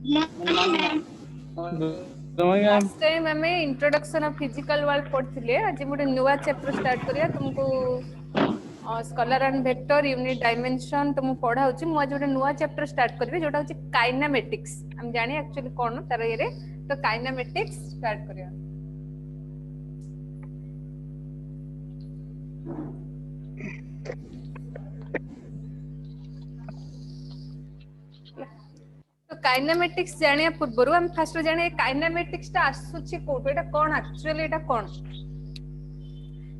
Last time हमें introduction of physical world पढ़थिले आज मोटे न्यूवा चैप्टर स्टार्ट करिया तुमको scholar and vector unit dimension तुम पढ़ा होची मु आज गोटे नुवा चैप्टर स्टार्ट करबे जोटा होची काइनेमेटिक्स हम जानि एक्चुअली कोन तार ये रे तो काइनेमेटिक्स स्टार्ट करिया तो काइनेमेटिक्स जानिया पूर्व हम फर्स्ट जाने काइनेमेटिक्स ता आसुची कोट एटा कोन एक्चुअली एटा कोन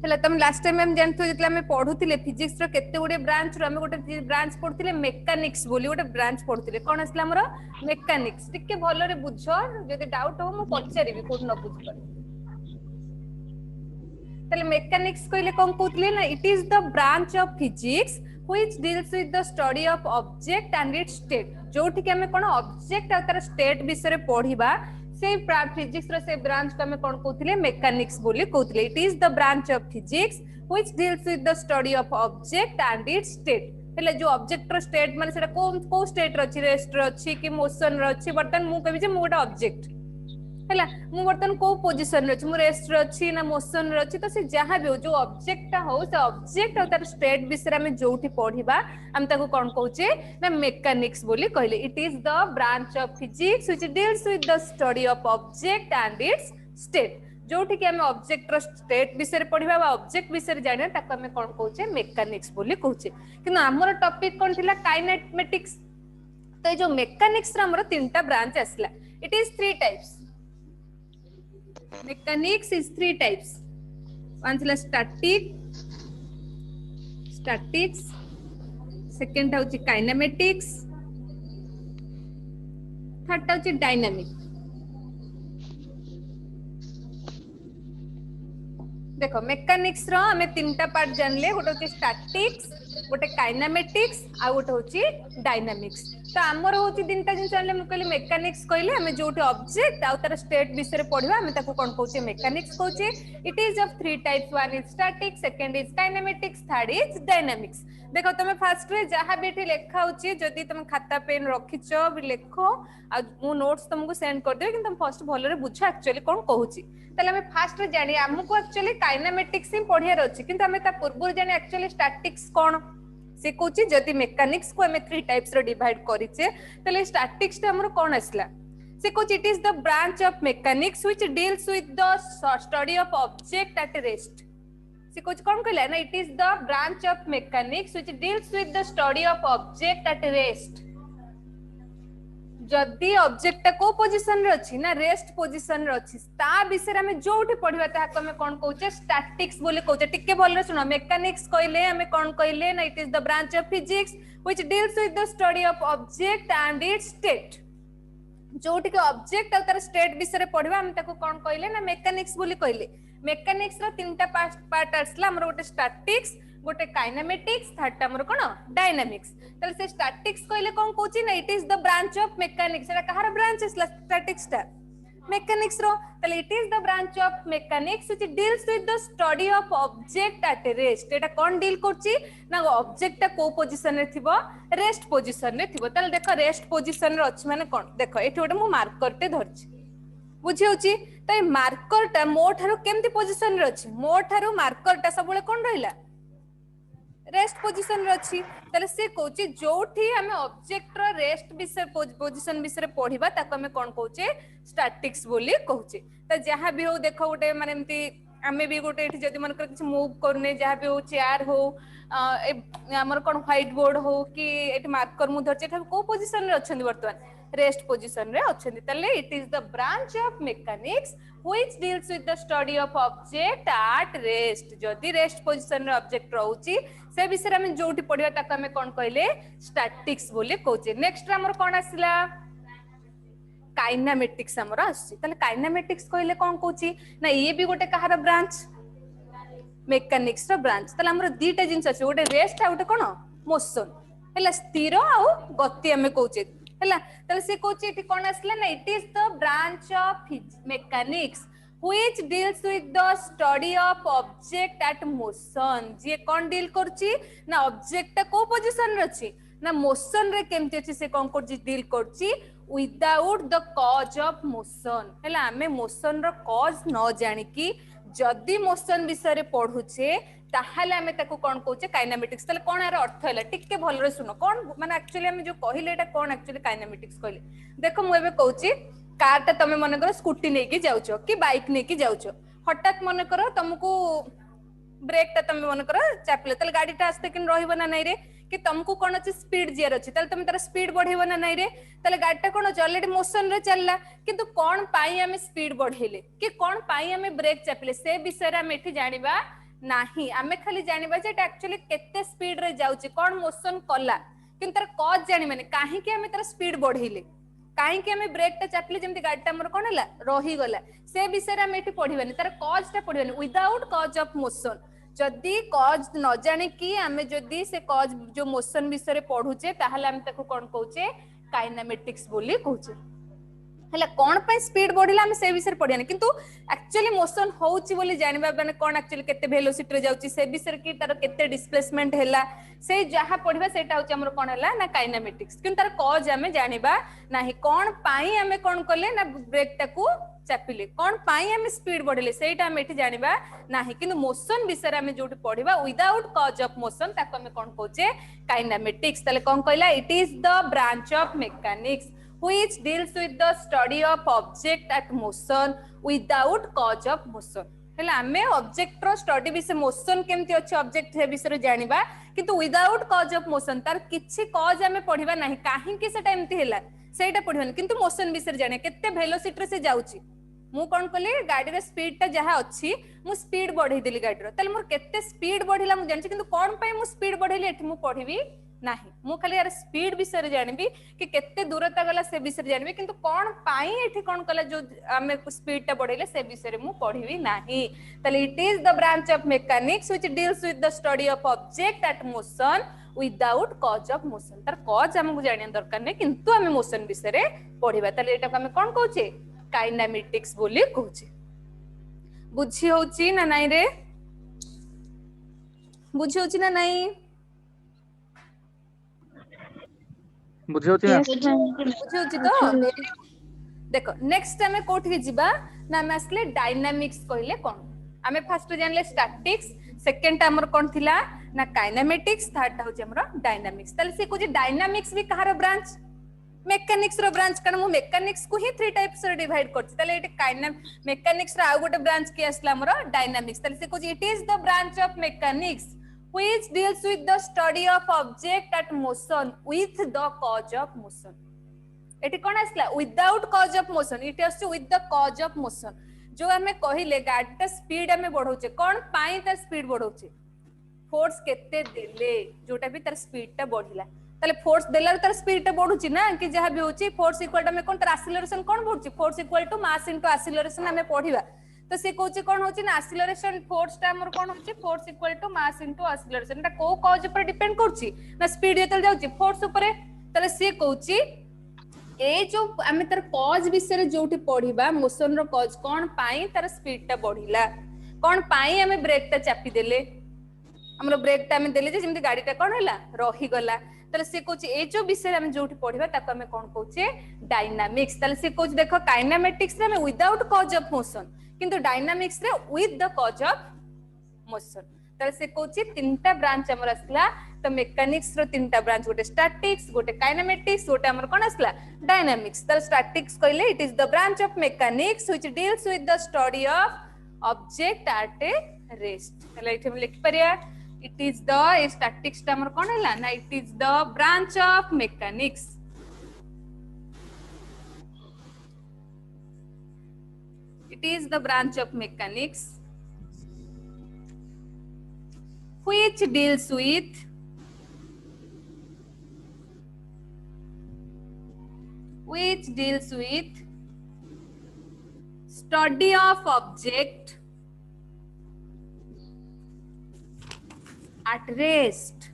हला तुम लास्ट टाइम हम जानथो जेतला हम पढुतिले फिजिक्स रो केते गुडे ब्रांच रो हम गोटे ब्रांच पढुतिले मेकानिक्स बोली गोटे ब्रांच पढुतिले कोन असला हमर मेकानिक्स टिके भलो रे बुझो जदी डाउट हो मु पचारिबी कोट न बुझ पर तले मेकानिक्स कहले कोन कहतले ना it is the branch of physics which deals with the study of object and its state जोठी के हमें कोन ऑब्जेक्ट आ तार स्टेट विषय पढ़िबा से फिजिक्स रो से ब्रांच को हमें कोन कहतले मेकानिक्स बोली कहतले it is the branch of physics which deals with the study of object and its state हेले जो ऑब्जेक्ट रो स्टेट माने सेटा को स्टेट रो छि रेस्ट रो छि कि मोशन रो छि बर्तन मु कहबी जे मु गोटा ऑब्जेक्ट हैला मु बर्तन को पोजीशन रे छि मु रेस्ट रे छि ना मोशन रे छि तो से जहां भी हो जो ऑब्जेक्ट हो से ऑब्जेक्ट और तार स्टेट विषय में जोठी पढिबा हम ताको कोन कहूचे ना मेकानिक्स बोली कहले it is the branch of physics which deals with the study of object and its state जोठी के हम ऑब्जेक्ट रो स्टेट विषय पढिबा बा ऑब्जेक्ट विषय जाने ताको हम कोन कहूचे मेकानिक्स बोली कहूचे किंतु हमर टॉपिक कोन थिला काइनेमेटिक्स तो जो मेकानिक्स रा हमर तीनटा ब्रांच आसला it is three types mechanics is three types one is statics second is kinematics third is dynamic देखो मेकानिक्स रो हमें तीनटा पार्ट जानले गोटे होची स्टैटिक्स गोटे काइनेमेटिक्स आ गोटे होची डायनामिक्स तो हमर होची तीनटा जिन जानले हम कहले मेकानिक्स कहले हमें जोटे ऑब्जेक्ट आ तार स्टेट विषय रे पढिबा हमें ताको कोन कहूचे मेकानिक्स कहूचे it is of three types one is static second is kinematics third is dynamics देखो तुम फास्ट रे जहां भी एठी लेखा होची जदी तुम खाता पेन रखिचो भी लेखो आ मु नोट्स तुमको सेंड कर देबे किंतु तुम फर्स्ट भलो रे बुझा एक्चुअली कोन कहूची तले हमें फास्ट रे जानि हमको एक्चुअली काइनेमेटिक्स ही पढिया रहची किंतु हमें ता पूर्व जानि एक्चुअली स्टैटिक्स कोन से कोची जदी मेकानिक्स को हमें थ्री टाइप्स रो डिवाइड करिचे तले स्टैटिक्स ता हमरो कोन असला से Kochi it is the branch of mechanics which deals with the study of object at rest से कुछ कौन कहला ना it is the branch of mechanics which deals with the study of object at rest जदी ऑब्जेक्ट को position रे अछि ना रेस्ट पोजीशन रे अछि ता विषय हमें जोठी पढिबा ता हमें कोन कहूचे स्टैटिक्स बोले कहूचे टिके बोल रे सुनो मेकानिक्स कहले हमें कोन कहले ना it is the branch of physics which deals with the study of object and its state जोठी के ऑब्जेक्ट और तार स्टेट विषय पढिबा हम ताको कोन कहले ना मेकानिक्स बोली कहले मेकानिक्स रो तीनटा पार्ट आसला हमर गोटे स्टैटिक्स गोटे काइनेमेटिक्स थर्ड हमर कोन डायनामिक्स तले से स्टैटिक्स कहले कोन कहूची ना it is the branch of mechanics Etah Kahar branch इसला statics ता मेकानिक्स रो तले it is the branch of mechanics which deals with the study of object at rest Etah cone deal करची ना object ता को position रे थिबो rest position रे थिबो तले देखो रेस्ट पोजीशन रे अछि माने कोन देखो एठी गोटे मु मार्कर ते धरची बुझी होची तो मार्कर टा मो ठारो केमती पोजीशन रे अछि मो ठारो मार्कर टा सबले कोन रहिला रेस्ट पोजीशन रे अछि तले से कोची जोठी हमें ऑब्जेक्ट रो रेस्ट विषय पोजीशन विषय पढिबा ताको हमें कोन कहूचे स्टैटिक्स बोली कहूचे त जहां भी हो देखो गोटे माने एमती हमें भी गोटे एठी जदी मन कर किछ मूव करने जहां भी हो चेयर हो हमर कोन व्हाइट बोर्ड हो कि एठी मार्कर मु धरचे एठा को पोजीशन रे अछंदी वर्तमान रेस्ट पोजीशन रे अछंदी तले it is the branch of mechanics which deals with the study of object at rest जदी रेस्ट पोजीशन रे ऑब्जेक्ट रहउची से विषय हम जोठी पढिबा ताको हम कोन कहले स्टैटिक्स बोली कहूचे नेक्स्ट हमर कोन आसिला काइनेमेटिक्स हमर आसी तले काइनेमेटिक्स कहले कोन कहूची ना ये भी गोटे कहार ब्रांच मेकानिक्स रो ब्रांच तले हमर दीटा जिंस अछि गोटे रेस्ट आ गोटे कोन मोशन हैला स्थिर आ गति हम कहूचे हैला तले से कहूची एठी कोन आसला ना it is the branch of mechanics which deals with the study of object at motion J cone deal करची ना ऑब्जेक्ट को पोजीशन रे अछि ना मोशन रे केमती अछि से कोन करची डील करची without the cause of motion है आमे मोशन रो कॉज न जानी कि जदि मोशन विषय पढ़ुचे ताहले आमे ताको कोन कहूचे काइनेमेटिक्स ताले कोन यार अर्थ हैला टिके भल रे सुनो कोन माने एक्चुअली आमे जो कहिले एटा कोन एक्चुअली काइनेमेटिक्स कहले देखो मु एबे कहूची कार ता तमे मन करो स्कूटी नै कि जाउछो कि बाइक नै कि जाउछो हठात मन करो तुमको ब्रेक ता तमे मन करो चापले ताले गाड़ी ता आस्ते किन रहिबो ना नै रे कि तुमको कोन अछि स्पीड जियर अछि ताले तुम तार स्पीड बढ़ेबो ना नै रे ताले गाड़ी ता कोन ऑलरेडी मोशन रे चलला किंतु कोन पाई हमें स्पीड बढ़ेले कि कोन पाई हमें ब्रेक चापले से विषय रे हम एठी जानिबा नाही आमे खाली जानिबा जे एटा एक्चुअली केते स्पीड रे जाउची कोन मोशन कला किंतु तार कॉज जानि माने काहे कि हमें तार स्पीड बढ़ेले काहे कि हमें ब्रेक ता चापले जेमति गाड़ी ता हमर कोन हला रही गला से विषय रे हम एठी पढिबानी तार कॉज ता पढिबानी विदाउट कॉज ऑफ मोशन जदि कॉज न जाने कि आमे जदि से कॉज जो मोशन विषय पढ़ुचे ताहले हम ताको कोन कहूचे काइनेमेटिक्स बोली कहूचे हला कोन पे स्पीड बढ़िला हम से विषय पढ़ियानी किंतु एक्चुअली मोशन होउची बोली जानिबा माने कोन एक्चुअली केते वेलोसिटी रे जाउची से विषय की तार केते डिस्प्लेसमेंट हैला से जहा पढ़िबा सेटा होची हमर कोन हैला ना काइनेमेटिक्स किंतु तार कॉज हमें जानिबा नाही कोन पाई हमें कोन करले ना ब्रेक टाकू चापिले कोन पाई हमें स्पीड बढ़िले सेटा हम एठी जानिबा नाही किंतु मोशन विषय हमें जोटी पढ़िबा विदाउट कॉज ऑफ मोशन ताको हमें कोन कहूचे काइनेमेटिक्स तले कोन कहला it is the branch of mechanics which deals with the study of object at motion without cause of motion हेला हमें ऑब्जेक्ट रो स्टडी विषय मोशन केमती अछि ऑब्जेक्ट हे विषय जानिबा किंतु विदाउट कॉज ऑफ मोशन तार किछि कॉज हमें पढ़िबा नाही काहे कि सेटा एमती हैला सेटा पढ़िबानी किंतु मोशन विषय जाने केते वेलोसिटी रे से जाउची मु कोन कहले गाड़ी रे स्पीड ता जहा अछि मु स्पीड बढ़ै देली गाड़ी रो तले मोर केते स्पीड बढ़िला मु जानछि किंतु कोन पय मु स्पीड बढ़ैली एठी मु पढ़िबी नाही मु खाली यार स्पीड विषय जानबी कि केते दूरता गला से विषय जानबी किंतु कोन पाई एठी कोन कला जो हमें स्पीड ता बढ़ेले से विषय मु पढ़िबी नाही तले it is the branch of mechanics which deals with the study of object at motion without cause of motion तार कॉज हमकु जानिया दरकार नै किंतु हमें मोशन विषय पढ़िबा तले एटा हमें कोन कहूचे काइनेमेटिक्स बोली कहूचे बुझी होची ना नाही रे बुझी होची ना नाही बुझियोची तो देखो नेक्स्ट हमें कोठी जिबा ना हमें असले डायनामिक्स कहले कोन हमें फर्स्ट जानले स्टैटिक्स सेकंड हमर कोन थिला ना काइनेमेटिक्स थर्ड होचे हमर डायनामिक्स तले से कुछ डायनामिक्स भी कहार ब्रांच मेकानिक्स रो ब्रांच कारण मु मेकानिक्स को ही थ्री टाइप्स रे डिवाइड करछि तले एटे मेकानिक्स रो आ गोटे ब्रांच के असला हमर डायनामिक्स तले से कुछ it is the branch of mechanics which deals with the study of object at motion with the cause of motion एटी कोन आसला without cause of motion it has to with the cause of motion जो हमें कहिले गाड़ी ता speed हमें बढ़ौचे कोन पाई ता स्पीड बढ़ौचे फोर्स केते देले जोटा भी तार स्पीड ता बढ़िला ताले फोर्स देला तार स्पीड ता बढ़ुची ना कि जहा भी होची फोर्स इक्वल टू में कोन तार एक्सीलरेशन कोन बढ़ुची force equal to mass into acceleration हमें पढ़िबा तो से कोचे कोन होची ना एक्सीलरेशन फोर्स टा हमर कोन होची force equal to mass into acceleration एटा को कॉज ऊपर डिपेंड करची ना स्पीड जेतल जाउची फोर्स ऊपर तले से कोची ए जो हमें तार कॉज विषय जोटी पढ़िबा मोशन रो कॉज कोन पाई तार स्पीड ता बढ़िला कोन पाई हमें ब्रेक ता चापी देले हमरो ब्रेक ता हमें देले जे जेमति गाड़ी ता कोन हैला रही गला तले से कोची ए जो विषय हमें जोटी पढ़िबा ताको हमें कोन कहूचे डायनामिक्स तले से कोच देखो काइनेमेटिक्स रे हमें विदाउट कॉज ऑफ मोशन किंतु डायनामिक्स रे with the cause of motion तले से कोची तीनटा ब्रांच हमर असला तो मेकानिक्स रो तीनटा ब्रांच गोटे स्टैटिक्स गोटे काइनेमेटिक्स गोटे हमर कोन असला डायनामिक्स तले स्टैटिक्स कहले it is the branch of mechanics which deals with the study of object at A rest हला इथे हम लिख परिया इट इज द स्टैटिक्स हमर कोन हला ना it is the branch of mechanics it is the branch of mechanics which deals with study of object at rest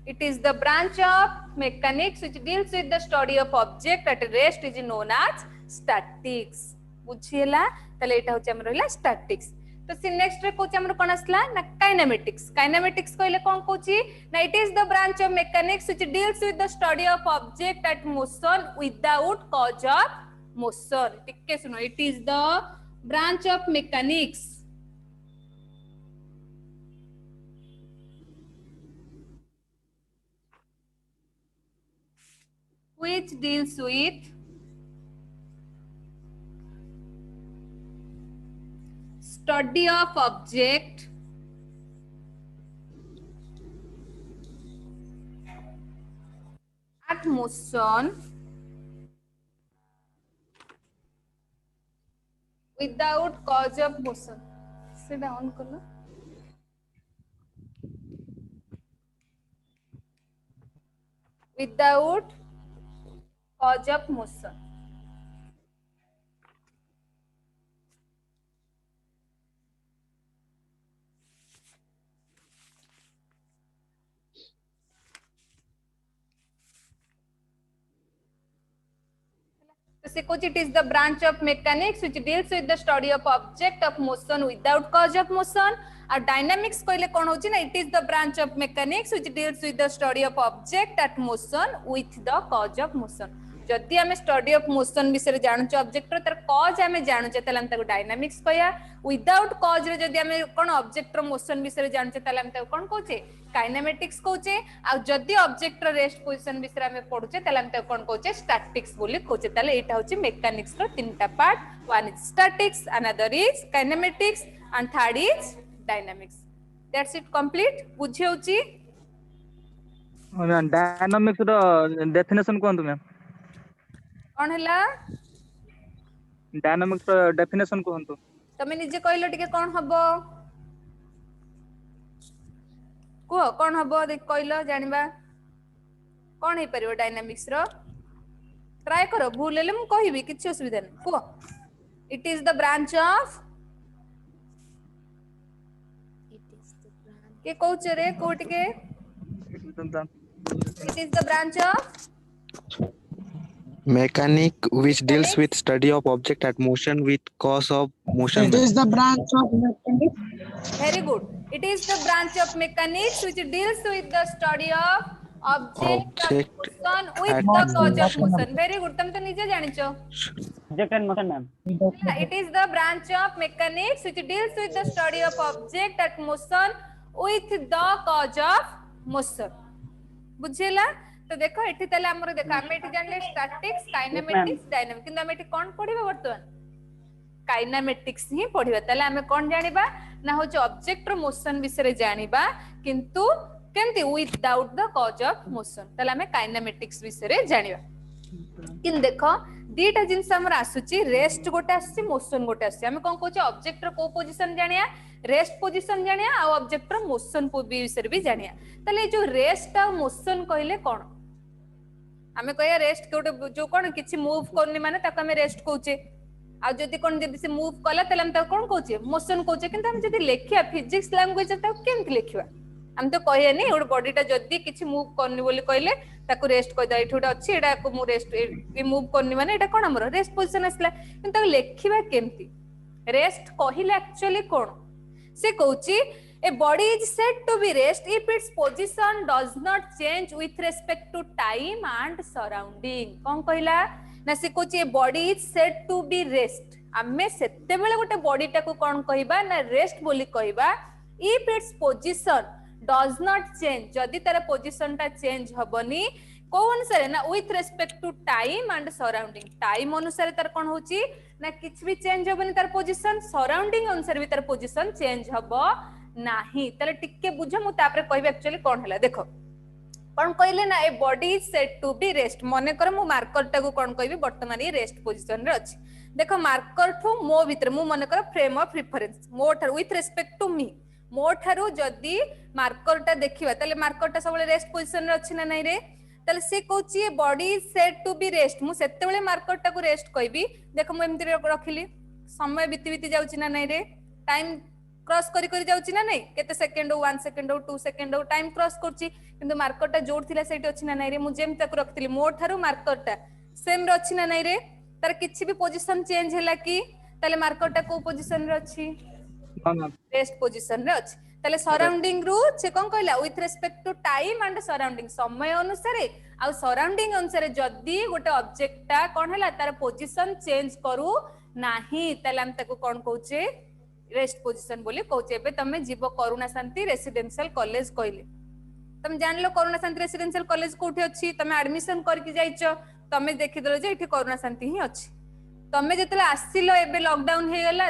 it is the branch of mechanics which deals with the study of object at rest is known as statics बुझिएला तले एटा होचे हमर रहला statics तो सी next रे coach हमर कोन असला ना kinematics कहले कोन कोची ना it is the branch of mechanics which deals with the study of object at motion without cause of motion टिके सुनो it is the branch of mechanics which deals with study of object at motion without cause of motion sit down kolo without cause of motion it is the branch of mechanics which deals with the study of object of motion without cause of motion और dynamics कहले कोन होची ना it is the branch of mechanics which deals with the study of object at motion with the cause of motion जदि हमें study of motion विषय जानूचे object रो तार cause हमें जानूचे तले हम ताको डायनामिक्स कहया विदाउट कॉज रे जदि हमें कोन ऑब्जेक्ट रो मोशन विषय जानूचे तले हम ताको कोन कहूचे काइनेमेटिक्स कहूचे आ जदि ऑब्जेक्ट रो रेस्ट पोजीशन विषय हमें पढुचे तले हम ताको कोन कहूचे स्टैटिक्स बोली कहूचे तले एटा होची मेकानिक्स रो तीनटा part one is statics another is kinematics and third is dynamics that's it complete बुझे होची मैम डायनामिक्स रो डेफिनेशन कोन मैम कोन हला डायनामिक्स रो डेफिनेशन कोन तमे निजे कहलो टिके कोन हबो को कोन हबो देख कहलो जानिबा कोन हे परिबो डायनामिक्स रो ट्राई करो भूल लेले मु कहिबी किछ असुविधा नै को it is the branch of के कहूछ रे कोटिके it is the branch of mechanic which deals with study of object at motion with cause of motion. It is the branch of mechanics. Very good. It is the branch of mechanics which deals with the study of object of motion with the cause of motion. Very good. तुम तो निजे जानिचो. object and motion ma'am It is the branch of mechanics which deals with the study of object at motion with the cause of motion. बुझेला तो देखो एठी तले हमर देखो हम एठी जानले स्टैटिक्स काइनेमेटिक्स डायनामिक्स किंतु हम एठी कोन पढिबा वर्तमान काइनेमेटिक्स ही पढिबा तले हम कोन जानिबा ना हो जो ऑब्जेक्ट रो मोशन विषय जानिबा किंतु केमति without the cause of motion तले हम काइनेमेटिक्स विषय जानिबा किन देखो दीटा जिंस हमर आसुची रेस्ट गोटे आसी मोशन गोटे आसी हम कोन कहूचे ऑब्जेक्ट रो को पोजीशन जानिया रेस्ट पोजीशन जानिया आ ऑब्जेक्ट रो मोशन विषय भी जानिया तले जो रेस्ट आ मोशन कहले कोन हमें कहया रेस्ट कोटे जो कोन किछि मूव करनी माने ताको हमें रेस्ट कहूचे आ जदी कोन जदी से मूव कला तले हम ताको कोन कहूचे मोशन कहूचे किंतु हम जदी लेखिया फिजिक्स लैंग्वेज ताको केमति लेखिबा हम तो कहया नै ओड बॉडीटा जदी किछि मूव करनी बोली कहले ताको रेस्ट कह दै एठुडा अछि एडा को मु रेस्ट ए मूव करनी माने एटा कोन हमर रेस्ट पोजीशन असला किंतु ताको लेखिबा केमति रेस्ट कहिले एक्चुअली कोन से कहूची a body is said to be rest if its position does not change with respect to time and surrounding कोन कहला ना से Kochi a body is said to be rest हमें सेते बेले गोटे बॉडी टाको कोन कहबा ना रेस्ट बोली कहबा if its position does not change जदी तार पोजीशन ता चेंज हबनी को अनुसार ना with respect to time and surrounding time अनुसार तार कोन होची ना किछ भी चेंज हबनी तार पोजीशन सराउंडिंग अनुसार भी तार पोजीशन चेंज हबो नाही तले टिके बुझो मु तापरे कहबे एक्चुअली कोन हला देखो कोन कहले ना a body is said to be rest मने कर मु मार्कर टाको कोन कहबी वर्तमान ये रेस्ट पोजीशन रे अछि देखो मार्कर ठो मो भीतर मु मने कर फ्रेम ऑफ रेफरेंस मो थार विथ रिस्पेक्ट टू मी मो थारु जदी मार्कर टा देखिबा तले मार्कर टा सबले रेस्ट पोजीशन रे अछि ना नै रे तले से कहूची body is said to be rest मु सेते बेले मार्कर टाको रेस्ट कहबी देखो मु एमति रखिली समय बीती बीती जाउची ना नै रे टाइम क्रॉस करी करी जाउची ना नै केते second 1 second 2 second time cross करची किंतु मार्कर टा जोड़ थिला सेठी अछि ना नै रे मु जेम तक रखतिली मो थारु मार्कर टा सेम रे अछि ना नै रे तार किछि भी पोजीशन चेंज हैला कि ताले मार्कर टा को पोजीशन रे अछि हाँ मैम रेस्ट पोजीशन रे अछि ताले सराउंडिंग रु से कोन कहला with respect to time and surrounding समय अनुसार आ सराउंडिंग अनुसार जदी गोटे ऑब्जेक्टटा कोन हला तार पोजीशन चेंज करू नाही ताले हम ताको कोन कहूचे रेस्ट पोजीशन बोली कहूचे एबे तमे जीव करुणा शांति रेसिडेंशियल कॉलेज कहले तमे जानलो करुणा शांति रेसिडेंशियल कॉलेज कोठी अछि तमे एडमिशन करके जाइछो तमे देखिदलो जे एठी करुणा शांति ही अछि तमे जेतले आसिलो एबे लॉकडाउन हे गेला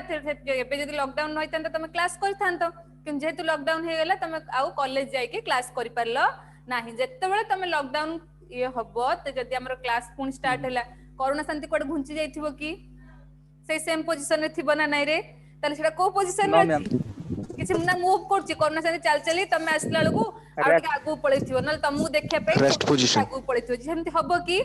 एबे जदी लॉकडाउन न होइतन तमे क्लास करथांतो किन जेहेतु लॉकडाउन हे गेला तमे आउ कॉलेज जाई के क्लास करि परलो नाही जेतेबेले तमे लॉकडाउन ये हबो त जदी हमर क्लास पुन स्टार्ट होला करुणा शांति कोड घुंची जाइथिबो की से सेम पोजीशन रे थिबो ना नाही रे ताले सेटा को पोजीशन नो रे मैम किछि मुना मूव करछि करुणा शांति चाल चली तमे आसला लगु आ Rest. आगु पळैथिबो नल तमु देखिया पे Rest position. आगु पळैथिबो जेमति हबो की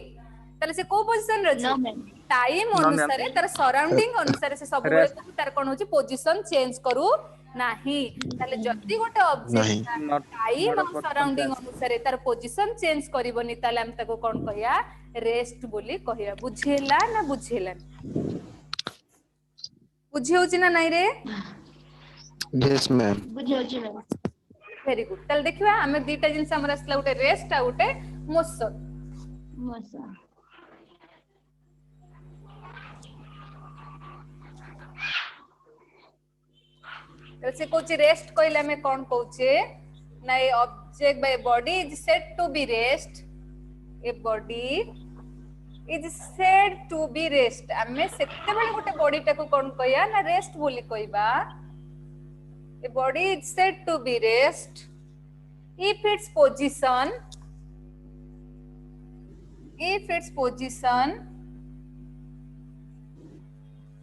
ताले से को पोजीशन रे No, अछि ma'am. Time No, ma'am. अनुसार तार सराउंडिंग अनुसार से सब बेले Rest. तार कोन होची पोजीशन चेंज करू नाही ताले जदी गोटे नहीं। Object Not- time not a और position सराउंडिंग change. अनुसार तार पोजीशन चेंज करबनी ताले हम ताको कोन कहया रेस्ट बोली कहया बुझेला ना बुझेला बुझी होची ना नाही रे Yes, ma'am. बुझाउची मैम वेरी गुड ताले देखिबा हमें दीटा जिंस हमर असला उटे रेस्ट आ उटे मोशन मसा से कोची रेस्ट कहले हमें कोन कहूचे ना a object by body is said to be rest a body is said to be rest हमें सेते बेले गोटे बॉडी टाको कोन कहया ना रेस्ट बोली कहबा a body is said to be rest if its position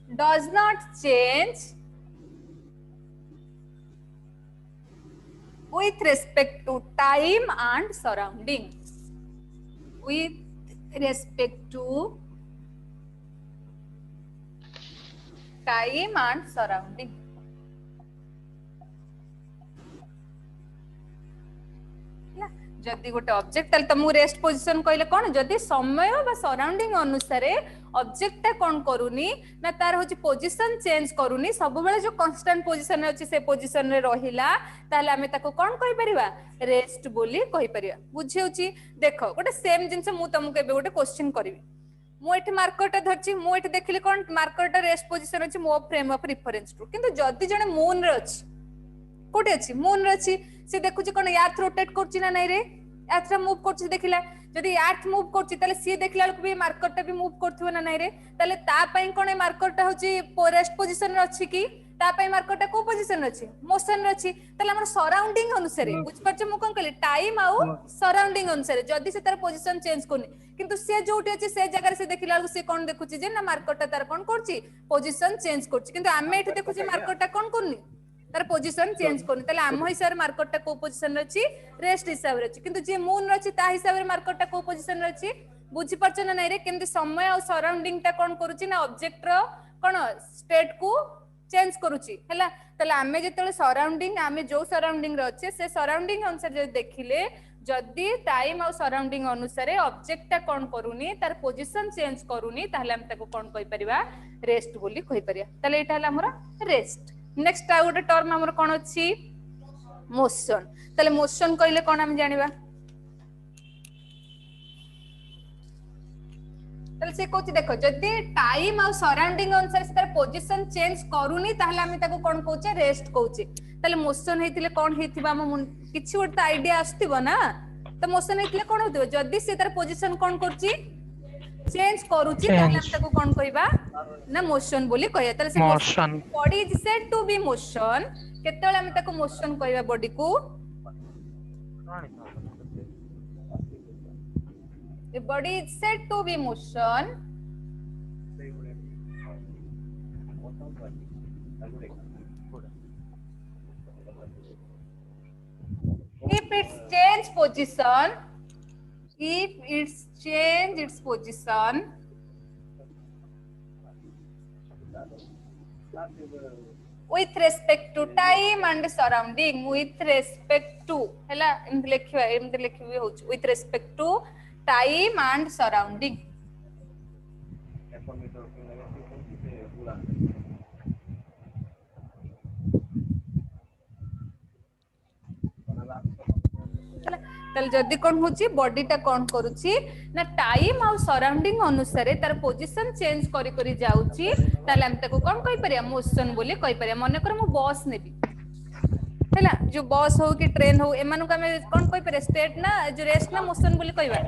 does not change with respect to time and surrounding with respect to time and surrounding जदी गोटे ऑब्जेक्ट ताले तमु रेस्ट पोजीशन कहले कोन जदी समय बा सराउंडिंग अनुसार ऑब्जेक्ट ता कोन करूनी ना तार होची पोजीशन चेंज करूनी सब बेले जो कांस्टेंट पोजीशन रे अछि से पोजीशन रे रहिला ताले हमें ताको कोन कहि परिबा रेस्ट बोली कहि परिबा बुझे होची देखो गोटे सेम जिंस मु तमु के गोटे क्वेश्चन करबी मु एठी मार्कर ता धरची मु एठी देखिली कोन मार्कर ता रेस्ट पोजीशन अछि मो फ्रेम ऑफ रेफरेंस टू किंतु जदी जने मून रे अछि कोटे अछि मून रे अछि से देखुची कोन अर्थ रोटेट करची ना नै रे अर्थ मूव करची देखिला जदी अर्थ मूव करची ताले सी देखिला लको भी मार्कर ता भी मूव करथुवा ना नै रे ताले ता पई कोन मार्कर ता होची रेस्ट पोजीशन रे अछि की ता पई मार्कर ता को पोजीशन रे अछि मोशन रे अछि ताले हमर सराउंडिंग अनुसार बुझ परछ मु कोन कहली टाइम आउ सराउंडिंग अनुसार जदी से तार पोजीशन चेंज कोनी किंतु से जोटी अछि से जगह से देखिला लको से कोन देखुची जे ना मार्कर ता तार कोन करची पोजीशन चेंज करची किंतु आमे एठी देखुची मार्कर ता कोन करनी तार पोजीशन चेंज करनी ताले आम हिसाब रे मार्कर ता को पोजीशन रे अछि रेस्ट हिसाब रे अछि किंतु जे मून रे अछि ता हिसाब रे मार्कर ता को पोजीशन रे अछि बुझी परछ ना नै रे केमति समय और सराउंडिंग ता कोन करूची ना ऑब्जेक्ट रो कोन स्टेट को चेंज करूची हैला ताले आमे जेतले सराउंडिंग आमे जो सराउंडिंग रे अछि से सराउंडिंग अनुसार जे देखिले जदी टाइम और सराउंडिंग अनुसार ऑब्जेक्ट ता कोन करूनी तार पोजीशन चेंज करूनी ताहले हम ताको कोन कहि परिबा रेस्ट बोली कहि परिया ताले एटा हला हमर रेस्ट नेक्स्ट आ गोटे टर्म हमर कोन अछि मोशन ताले मोशन कहले कोन हम जानिबा ताले से कोची देखो जदी टाइम और सराउंडिंग अनुसार से तार पोजीशन चेंज करूनी ताहले हम ताको कोन कहूचे रेस्ट कहूचे ताले मोशन हेतिले कोन हेतिबा हम किछि गोटे आईडिया आस्तिबो ना तो मोशन हेतिले कोन होतिबो जदी से तार पोजीशन कोन करची चेंज करूची ताहले हम ताको कोन कहबा ना मोशन बोली कहया ताले से motion body is said to be motion केतेले हम ताको मोशन कहबा बॉडी को the body is said to be motion if it's change position with respect to time and surrounding with respect to hela एमति लिखिबा होछ with respect to time and surrounding ताले जदी कोन होची बॉडीटा कोन करूची ना टाइम आ सराउंडिंग अनुसार तार position change करी करी जाउची ताले हम ताको कोन कहि परिया मोशन बोली कहि परिया माने कर मु बस नेबी हैला जो बस हो कि ट्रेन हो एमानु का में कोन कहि परिया स्टेट ना जो रेस्ट ना मोशन बोली कहबा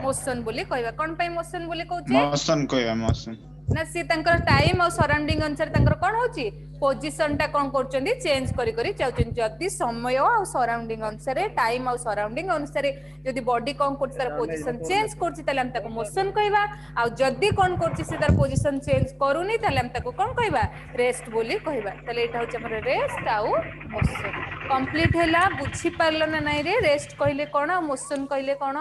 मोशन बोली कहबा कोन पई मोशन बोली कहउची मोशन कहबा मोशन ना सी तंकर टाइम और सराउंडिंग अनुसार तंकर कोन होची पोजीशन टा कोन करचंदी चेंज करी करी चाउचन जदी समय और सराउंडिंग अनुसार टाइम और सराउंडिंग अनुसार जदी बॉडी कोन करछ तार पोजीशन चेंज करछि तले हम ताको मोशन कहबा आ जदी कोन करछि से तार पोजीशन चेंज करूनी तले हम ताको कोन कहबा रेस्ट बोली कहबा तले एटा होछ हमर रेस्ट आ मोशन कंप्लीट हैला बुझी पारलो ना नै रे रेस्ट कहले कोन आ मोशन कहले कोन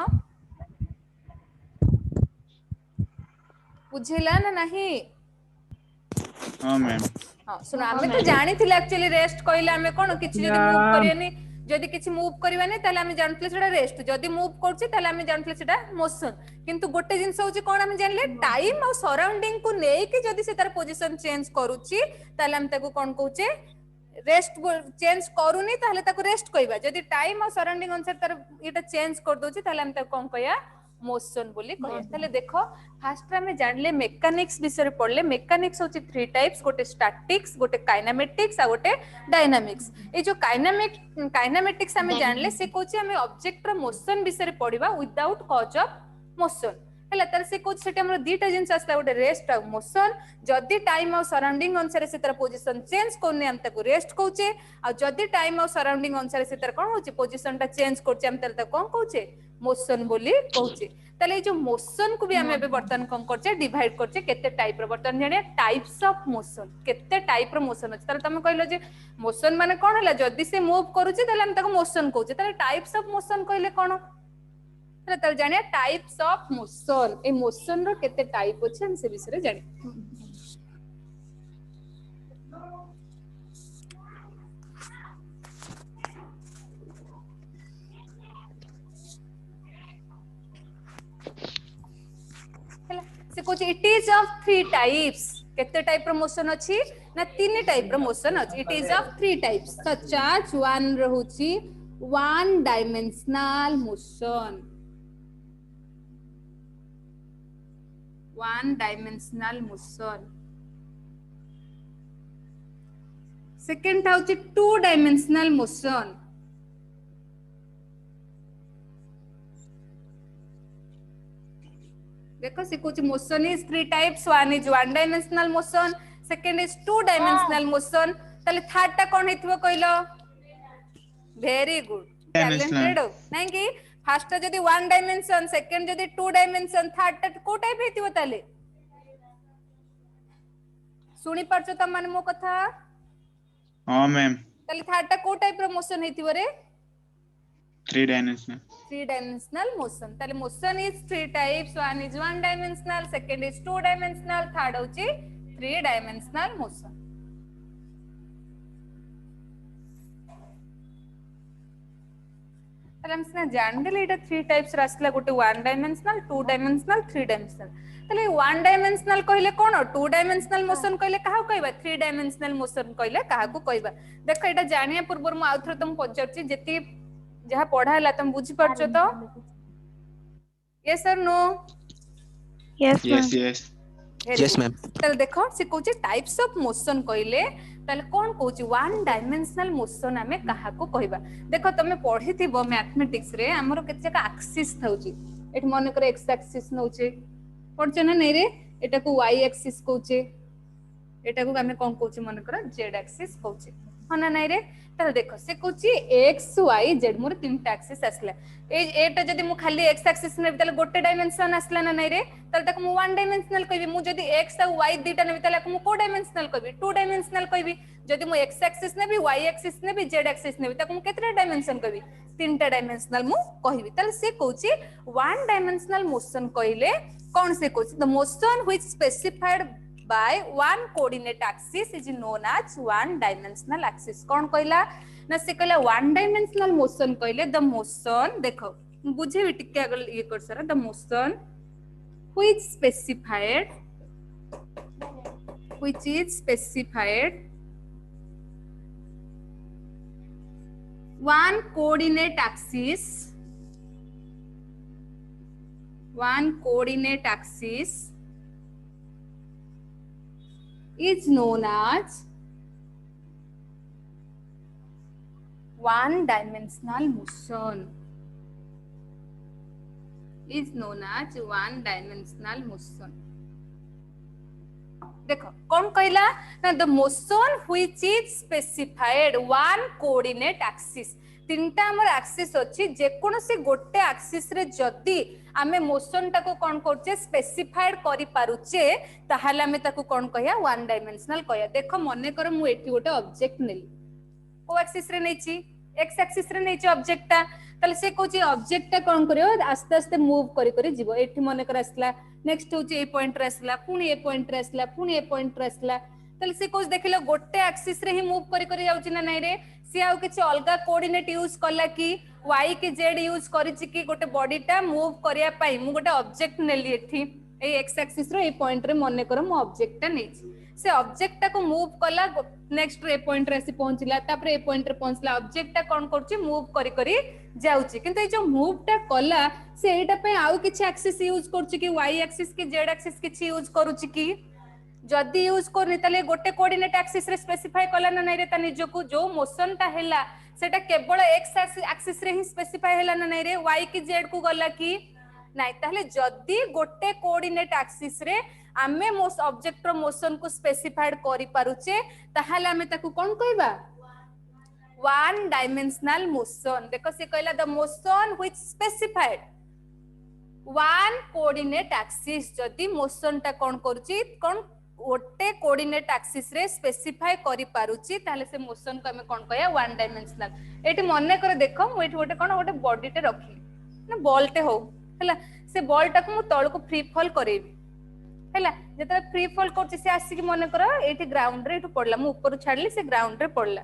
बुझिला ना नहीं हां मैम हां सुनो हमें तो जानी थिले एक्चुअली रेस्ट कहले हमें कोन किछि जदी मूव करियनी जदी किछि मूव करबानी ताले हमें जानथले सेटा रेस्ट जदी मूव करछि ताले हमें जानथले सेटा मोशन किंतु गोटे जिंस होछि कोन हमें जानले टाइम और सराउंडिंग को नै कि जदी से तार पोजीशन चेंज करूछि ताले हम ताको कोन कहूचे रेस्ट चेंज करूनी ताले ताको रेस्ट कहबा जदी टाइम और सराउंडिंग अनुसार तार एटा चेंज कर दोछि ताले हम ताको कोन कहया मोशन बोली कहया ताले देखो फास्ट में जानले मेकानिक्स विषय पढ़ले मेकानिक्स होची 3 टाइप्स गोटे स्टैटिक्स गोटे काइनेमेटिक्स आ गोटे डायनामिक्स ए जो काइनेमेटिक्स हमें जानले से कोची हमें ऑब्जेक्ट रो मोशन विषय पढ़िबा विदाउट कॉज ऑफ मोशन हला तार से कोची सेटा हमर दीटा जिंस आस्ता गोटे रेस्ट आ मोशन जदी टाइम और सराउंडिंग अनुसार से तार पोजीशन चेंज करने हम ताको रेस्ट कहूचे आ जदी टाइम और सराउंडिंग अनुसार से तार कोन होची पोजीशन टा चेंज करचे हम तार कोन कहूचे मोशन बोली कहूचे ताले जो मोशन को भी हमें अबे बर्तन कोन करचे डिवाइड करचे केते टाइप रो बर्तन जाने टाइप्स ऑफ मोशन केते टाइप रो मोशन अछि ताले तमे कहलो जे मोशन माने कोन हला जदी से मूव करूचे ताले हम ताको मोशन कहूचे ताले टाइप्स ऑफ मोशन कहले कोन ताले जाने टाइप्स ऑफ मोशन ए मोशन रो केते टाइप अछि हम से विषय जाने से कुछ इट इज ऑफ 3 टाइप्स केते टाइप रो मोशन अछि ना 3 टाइप रो मोशन अछि it is of 3 types such as one रहउछि one dimensional motion one dimensional motion second होछि 2 डायमेंशनल मोशन देखो से कुछ motion is 3 types one is one dimensional motion second is 2 dimensional motion ताले थर्ड टा कोन हेतिबो कहलो वेरी गुड टैलेंटेड नहीं कि फर्स्ट टा जदी 1 डायमेंशन सेकंड जदी 2 डायमेंशन थर्ड टा को टाइप हेतिबो ताले सुनी परछो त माने मो कथा हां मैम ताले थर्ड टा को टाइप रो मोशन हेतिबो रे 3 dimensional motion ताले motion is 3 types one is 1 dimensional second is 2 dimensional third होची 3 dimensional motion ताले हम सिना जान देले एटा 3 टाइप्स रासला गोटे 1 dimensional 2 dimensional 3 dimensional ताले 1 dimensional कहले कोन 2 dimensional motion कहले काहा कहबा 3 dimensional motion कहले काहा को कहबा देखो एटा जानिया पूर्व म आउथर तुम पचरची जेती जहाँ पढ़ा तुम बुझी पारछो तो यस और no yes yes Yes, ma'am. ताले देखो से कहूचे टाइप्स ऑफ मोशन कहले ताले कोन कहूची वन डायमेंशनल मोशन हमें काहा को कहबा देखो तमे पढ़िथिबो मैथमेटिक्स रे हमरो केते का एक्सिस थाउची एट मन करे एक्स एक्सिस नउचे पढ़छ ना नै रे एटा को वाई एक्सिस कहूचे एटा को हमें कोन कहूचे मन करे जेड एक्सिस कहूचे हना नै रे ताले देखो से कहूची एक्स वाई जेड मोर तीनटा एक्सिस आसला एटा जदी मु खाली एक्स एक्सिस ने ताले गोटे डायमेंशन आसला ना नै रे ताले तक मु वन डायमेंशनल कहबी मु जदी एक्स आ वाई दुटा ने ताले मु को डायमेंशनल कहबी टू डायमेंशनल कहबी जदी मु एक्स एक्सिस ने भी वाई एक्सिस ने भी जेड एक्सिस ने भी तक मु केतरा डायमेंशन कहबी तीनटा डायमेंशनल मु कहबी ताले से कहूची वन डायमेंशनल मोशन कहले कोन से कहूची the motion which specified by one coordinate axis is known as one dimensional axis कौन कहला ना से कहला one dimensional motion कहले the motion देखो बुझे भी टिके अगर ये कर सरा the motion which is specified one coordinate axis one coordinate axis is known as one dimensional motion. Is known as one dimensional motion. देखो कौन कहला ना the motion which is specified one coordinate axis तीनटा हमर axis अछि जे कोनोसी गोटे axis रे जदी आमे मोशन टाको कोन करछे स्पेसिफाइड करि पारुछे ताहाले आमे ताको कोन कहया वन डायमेंशनल कहया देखो मने कर मु एठी गोटे ऑब्जेक्ट नेली को एक्सिस रे नेछि एक्स एक्सिस रे नेछि ऑब्जेक्ट ता ताले से कोची ऑब्जेक्ट ता कोन करियो आस्ते आस्ते मूव करि करि जीवो एठी मने कर आसला नेक्स्ट होची ए पॉइंट रे आसला पुनी ए पॉइंट रे आसला पुनी ए पॉइंट रे आसला ताले से कोच देखिलो गोटे एक्सिस रे ही मूव करि करि जाउची ना नै रे से आउ किछि अलगा कोऑर्डिनेट यूज करला कि y कि z यूज करिछि कि गोटे बॉडी टा मूव करिया पई मु गोटे ऑब्जेक्ट नेली एठी ए एक्स एक्सिस रो ए पॉइंट रे मने कर मु ऑब्जेक्ट टा नेछि से ऑब्जेक्ट टा को मूव कला नेक्स्ट रे पॉइंट रे आसी पहुंचला तापर ए पॉइंट रे पहुंचला ऑब्जेक्ट टा कोन करछि मूव करि करि जाउछि किंतु ए जो मूव टा कला से एटा पे आउ किछि एक्सिस यूज करछि कि y एक्सिस कि z एक्सिस किछि यूज करूछि कि जदी यूज करनी तले गोटे कोऑर्डिनेट एक्सिस रे स्पेसिफाई कला ना नै रे ता निजो को जो मोशन ता हैला सेटा केवल x एक्सिस रे ही स्पेसिफाई हैला ना नै रे y कि z को गला कि नै ताहले जदी गोटे कोऑर्डिनेट एक्सिस रे आमे मोस ऑब्जेक्ट रो मोशन को स्पेसिफाइड करि पारुचे ताहाले आमे ताकू कोन कहबा वन डायमेंशनल मोशन देखो से कहला the motion which specified one coordinate axis जदी मोशन ता कोन करछि कोन गोटे कोऑर्डिनेट एक्सिस रे स्पेसिफाई करि पारुछि ताले से मोशन को हमें कोन कहया वन डायमेंशनल एठी मने करे देखो मु एठी गोटे कोन गोटे बॉडी टे रखली ना बॉल टे हो हैला से बॉल टा को मु तळ को फ्री फॉल करेबी हैला जेते फ्री फॉल करछि से आसी कि मने करो एठी ग्राउंड रे एठु पड़ला मु ऊपर छाडली से ग्राउंड रे पड़ला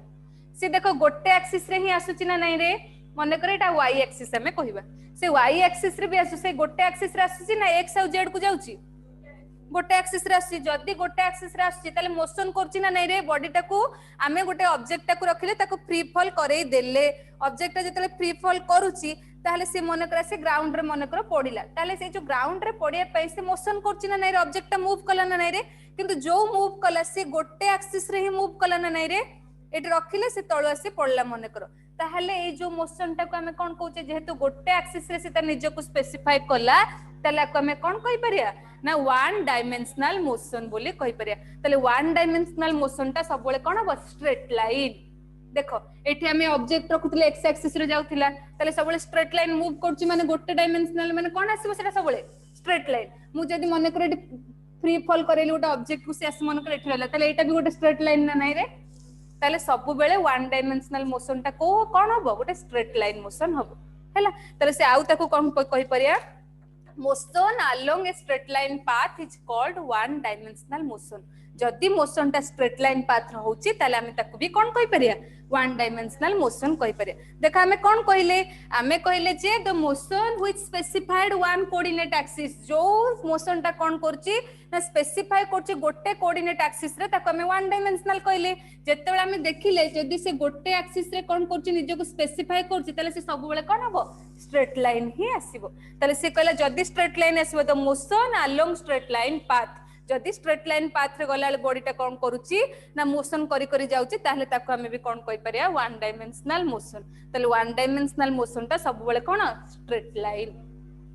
से देखो गोटे एक्सिस रे ही आसुछि ना नै रे मने करे एटा y एक्सिस हमें कहिबा से y एक्सिस रे भी आसु से गोटे एक्सिस रे आसुछि ना x और z को जाउछि गोटे एक्सिस रे आसुछि जदी गोटे एक्सिस रे आसुछि ताले मोशन करछि ना नै रे बॉडी टाकू आमे गोटे ऑब्जेक्ट टाकू रखिले ताकू फ्री फॉल करई देले ऑब्जेक्ट जेतले फ्री फॉल करूछि ताले से मने करे से ग्राउंड रे मने करे पडिला ताले से जो ग्राउंड रे पडिया पई से मोशन करछि ना नै रे ऑब्जेक्ट मूव कला ना नै रे किंतु जो मूव कला से गोटे एक्सिस रे ही मूव कला ना नै रे एट रखिले से तळु आसी पडला मने करो ताहले ए जो मोशन टाको हमें कोन कहूचे जेहेतु गोटे एक्सिस रे से ता निज को स्पेसिफाई कला ताले को हमें कोन कहि परिया ना वन डायमेंशनल मोशन बोली कहि परिया ताले वन डायमेंशनल मोशन ता सब बळे कोन हो स्ट्रेट लाइन देखो एठी हमें ऑब्जेक्ट रखुतले एक्स एक्सिस रे जाउथिला ताले सब बळे स्ट्रेट लाइन मूव करछि माने गोटे डायमेंशनल माने कोन आसीबो सेटा सब बळे स्ट्रेट लाइन मु जदी मने करे फ्री फॉल करेली गोटे ऑब्जेक्ट को से आसी मने करे एठी रहला ताले एटा भी गोटे स्ट्रेट लाइन ना नै रे ताले सब बेले वन डायमेंशनल मोशन टा को कोन होबो गोटे स्ट्रेट लाइन मोशन होबो हैला ताले से आउ ताको कोन कहि परिया motion along a straight line path is called one dimensional motion जदी मोशन टा स्ट्रेट लाइन पाथ रहउची ताले हमें ताको भी कोन कहि परिया वन डायमेंशनल मोशन कहि परिया देखा हमें कोन कहले जे the motion which specified one coordinate axis जो मोशन टा कोन करची ना स्पेसिफाई करची गोटे कोऑर्डिनेट एक्सिस रे ताको हमें वन डायमेंशनल कहले जेतेबेले हमें देखिले जदी से गोटे एक्सिस रे कोन करची निज को स्पेसिफाई करची ताले से सब बेले कोन हबो स्ट्रेट लाइन ही आसीबो ताले से कहला जदी स्ट्रेट लाइन आसीबो the motion along straight line path जदी स्ट्रेट लाइन पाथ रे गला बॉडी टा कोन करूची ना मोशन करी करी जाउची ताहले ताको हमें भी कोन कहि परिया वन डायमेंशनल मोशन ताले वन डायमेंशनल मोशन टा सब बेले कोन स्ट्रेट लाइन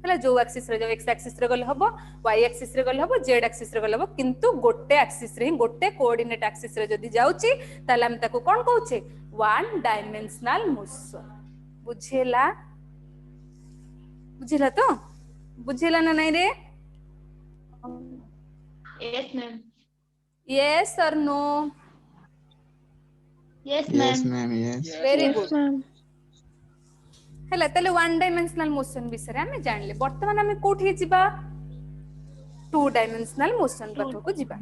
हला जो एक्सिस रे जो x एक्सिस रे गले हबो y एक्सिस रे गले हबो z एक्सिस रे गले हबो किंतु गोटे एक्सिस रे गोटे कोऑर्डिनेट एक्सिस रे जदी जाउची ताले हम ताको कोन कहउचे वन डायमेंशनल मोशन बुझिला तो बुझिला ना नै रे Yes, ma'am. yes or no Yes, Yes, ma'am. ma'am. Yes. very good हला तले वन डायमेंशनल मोशन विषय हमें जानले वर्तमान हमें कोठी जिबा टू डायमेंशनल मोशन पाथ को जिबा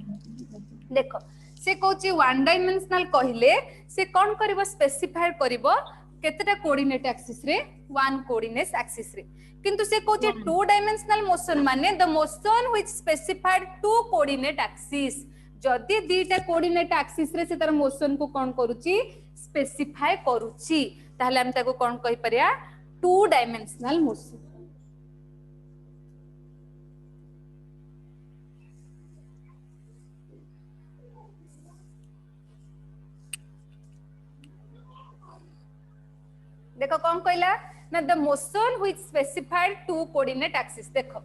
देखो से कहूची वन डायमेंशनल कहिले से कोन करबो स्पेसिफाई करबो केतेटा कोऑर्डिनेट एक्सिस रे वन कोऑर्डिनेट एक्सिस रे किंतु से कहूची टू डायमेंशनल मोशन माने the motion which specified to coordinate axis जदी दीटा कोऑर्डिनेट एक्सिस रे से तार मोशन को कोन करूची स्पेसिफाई करूची ताहले हम ताको कोन कहि परिया टू डायमेंशनल मोशन देखो कौन कहला ना the motion which specified to coordinate axis देखो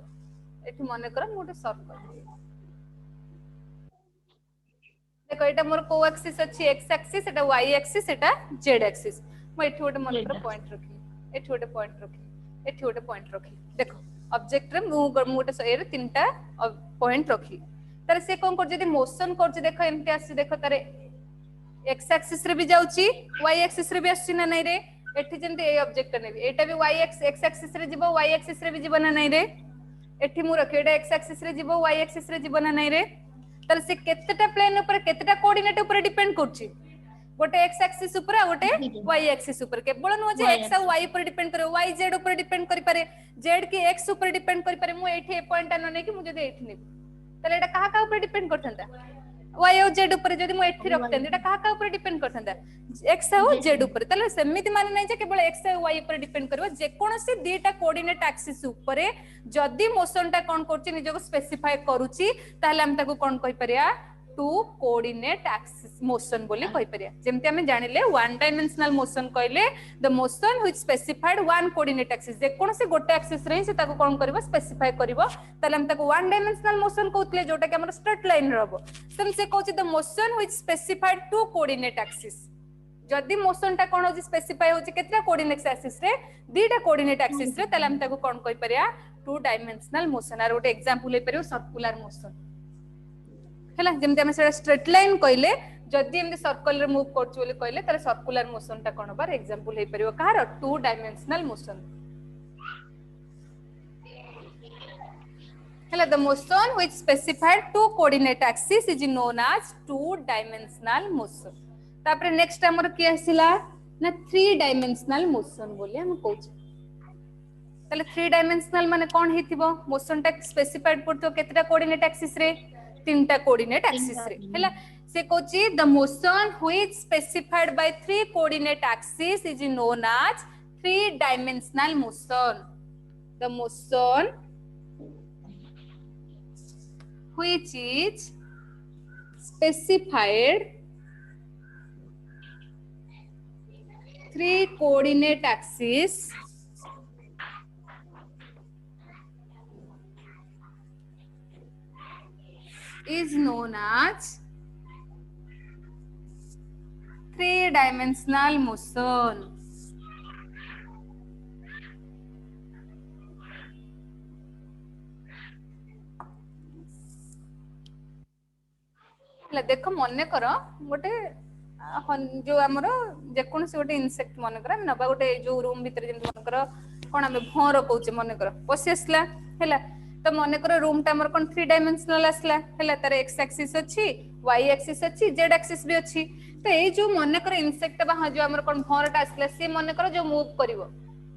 एठी मने करो मोटे सॉल्व कर देखो एटा मोर को एक्सिस अछि x एक्सिस एटा y एक्सिस एटा z एक्सिस म एठी गोटे मन कर पॉइंट रखी एठी गोटे पॉइंट रखी एठी गोटे पॉइंट रखी देखो ऑब्जेक्ट रे मु गोटे एरे तीनटा पॉइंट रखी तारे से कोन कर जदी मोशन कर देखो एमती आसी देखो तारे x एक्सिस रे भी जाउची y एक्सिस रे भी आसी ना नै रे एठी जेंती ए ऑब्जेक्ट नेबी एटा भी y x एक्सिस रे जिवो y एक्सिस रे भी जीवन ना नै रे एठी मु रखी एटा x एक्सिस रे जिवो y एक्सिस रे जीवन ना नै रे तर से केतेटा प्लेन ऊपर केतेटा कोऑर्डिनेट ऊपर डिपेंड करची गोटे x एक्सिस ऊपर आ गोटे y एक्सिस ऊपर केवल नो जे x आ y ऊपर डिपेंड करे y z ऊपर डिपेंड करि पारे z की x ऊपर डिपेंड करि पारे मु एठी ए पॉइंट न नै कि मु जदी एठी नेबी तले एटा कहा का ऊपर डिपेंड करथंता y और z ऊपर जदी मु एठी रखतन एटा कहा का ऊपर डिपेंड करथंता x और z ऊपर तले सेमिति माने नै जे केवल x और y ऊपर डिपेंड करबो जे कोनोसी दीटा कोऑर्डिनेट एक्सिस ऊपर जदी मोशन ता कोन करची निजको स्पेसिफाई करूची ताले हम ताको कोन कहि परिया टू कोऑर्डिनेट एक्सिस मोशन बोली कहि परिया जेमति हम जानिले वन डायमेंशनल मोशन कहले the motion which specified one coordinate axis जे कोनोसी गोटे एक्सिस रे से ताको कोन करबो स्पेसिफाई करबो ताले हम ताको वन डायमेंशनल मोशन कहउतले जोटा कि हमर स्ट्रेट लाइन रहबो सेम से कहउची the motion which specified to coordinate axis जदी मोशन ता कोन होची स्पेसिफाई होची केतरा कोऑर्डिनेट एक्सिस रे दीटा कोऑर्डिनेट एक्सिस रे ताले हम ताको कोन कहि परिया टू डायमेंशनल मोशन आर गोटे एग्जांपल हे परियो सर्कुलर मोशन हैला जेमते हम सेटा स्ट्रेट लाइन कहले जदी एमते सर्कल रे मूव करछु बोली कहले ताले सर्कुलर मोशन ता कोन बार एग्जांपल हे परियो कार टू डायमेंशनल मोशन हैला the motion which specified to coordinate axis is known as two dimensional motion तापरे नेक्स्ट हमर की आसिला ना थ्री डायमेंशनल मोशन बोली हम कहू ताले थ्री डायमेंशनल माने कोन हेतिबो मोशन ता स्पेसिफाइड करतो केतरा कोऑर्डिनेट एक्सिस रे तीनटा कोऑर्डिनेट एक्सिस रे हैला से कोची the motion which specified by three coordinate axis is known as three dimensional motion the motion which is specified three coordinate axis is known as three-dimensional motion. देखो मन कर गोटे जो आमर जेको गोटे इनसेक्ट मन कर नबा गोटे जो रूम भितर जेमति मन कर कोन हम भौर कहूचे मन कर पसि आसला हैला तो मन कर रूम टा हमर कोन 3 डायमेंशनल आसला हैला तार x एक्सिस अछि y एक्सिस अछि z एक्सिस भी अछि तो ए जो मन कर इनसेक्ट बा जो हमर कोन भौर टा आसला से मन कर जो मूव करिवो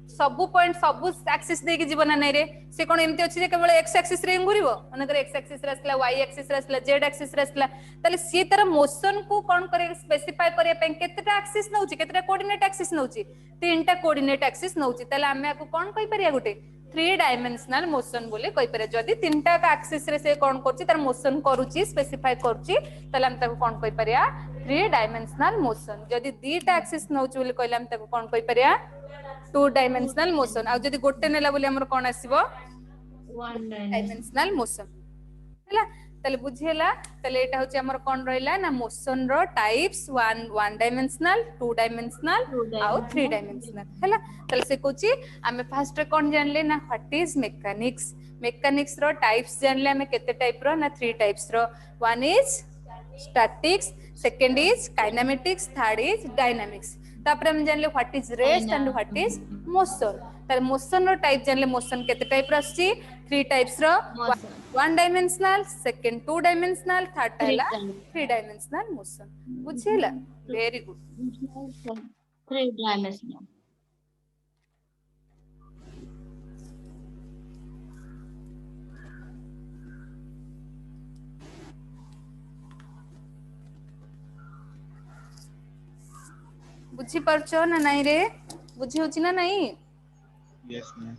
सबु पॉइंट सबु एक्सिस दे के जीवन नै रे से कोन एमति अछि जे केवल x एक्सिस रे घुरिवो मन कर x एक्सिस रे आसला y एक्सिस रे आसला z एक्सिस रे आसला तले सी तर मोशन को कोन करे स्पेसिफाई करे पे केतेटा एक्सिस नउची केतेटा कोऑर्डिनेट एक्सिस नउची तीनटा कोऑर्डिनेट एक्सिस नउची तले हमें को कोन कहि परिया गुटे 3 डायमेंशनल मोशन बोले कहि परिया जदी तीनटा का एक्सिस रे से कोन करची तर मोशन करूची स्पेसिफाई करची तले हम ताको कोन कहि परिया 3 डायमेंशनल मोशन जदी दीटा एक्सिस नउची बोले कहले हम ताको कोन कहि परिया 2 डायमेंशनल मोशन आ जदी गोटे नेला बोले हमर कोन आसीबो 1 डायमेंशनल मोशन हैला तले बुझियला तले एटा होची हमर कोन रहइला ना मोशन रो टाइप्स 1 डायमेंशनल 2 डायमेंशनल आ 3 डायमेंशनल हैला तले से कोची हमें फर्स्ट रे कोन जानले ना व्हाट इज मेकानिक्स मेकानिक्स रो टाइप्स जानले हमें केते टाइप रो ना 3 टाइप्स रो one is statics second is kinematics third is dynamics तापर हम जानले what is rest and what is motion तर मोशन रो टाइप जानले मोशन केते टाइप रो आछि 3 टाइप्स रो 1 डायमेंशनल सेकंड 2 डायमेंशनल थर्ड हैला 3 डायमेंशनल मोशन बुझिला वेरी गुड 3 डायमेंशनल बुझी परछो ना नहीं रे बुझी होची ना नहीं Yes, ma'am.